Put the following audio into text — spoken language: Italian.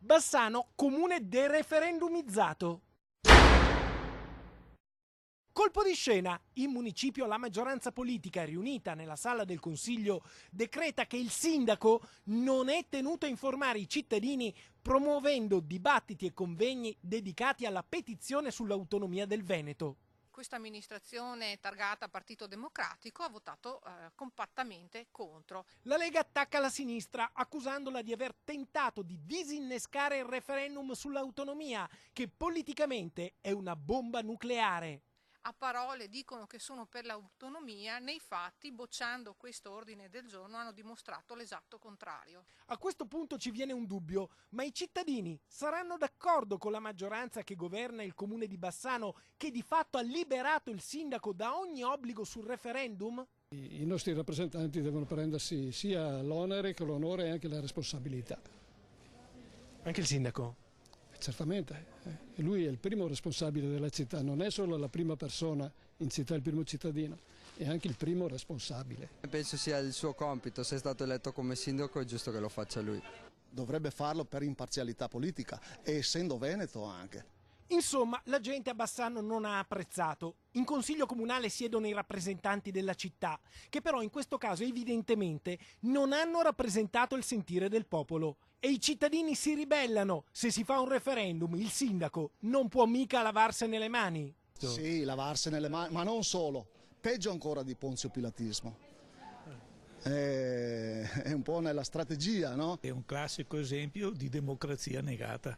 Bassano, comune dereferendumizzato. Colpo di scena, in municipio la maggioranza politica riunita nella sala del Consiglio decreta che il sindaco non è tenuto a informare i cittadini promuovendo dibattiti e convegni dedicati alla petizione sull'autonomia del Veneto. Questa amministrazione targata Partito Democratico ha votato compattamente contro. La Lega attacca la sinistra accusandola di aver tentato di disinnescare il referendum sull'autonomia, che politicamente è una bomba nucleare. A parole dicono che sono per l'autonomia, nei fatti, bocciando questo ordine del giorno, hanno dimostrato l'esatto contrario. A questo punto ci viene un dubbio, ma i cittadini saranno d'accordo con la maggioranza che governa il comune di Bassano, che di fatto ha liberato il sindaco da ogni obbligo sul referendum? I nostri rappresentanti devono prendersi sia l'onere che l'onore e anche la responsabilità. Anche il sindaco? Certamente, lui è il primo responsabile della città, non è solo la prima persona in città, il primo cittadino, è anche il primo responsabile. Penso sia il suo compito, se è stato eletto come sindaco è giusto che lo faccia lui. Dovrebbe farlo per imparzialità politica e essendo veneto anche. Insomma, la gente a Bassano non ha apprezzato. In consiglio comunale siedono i rappresentanti della città, che però in questo caso evidentemente non hanno rappresentato il sentire del popolo. E i cittadini si ribellano. Se si fa un referendum, il sindaco non può mica lavarsene le mani. Sì, lavarsene le mani, ma non solo. Peggio ancora di Ponzio Pilatismo. È un po' nella strategia, no? È un classico esempio di democrazia negata.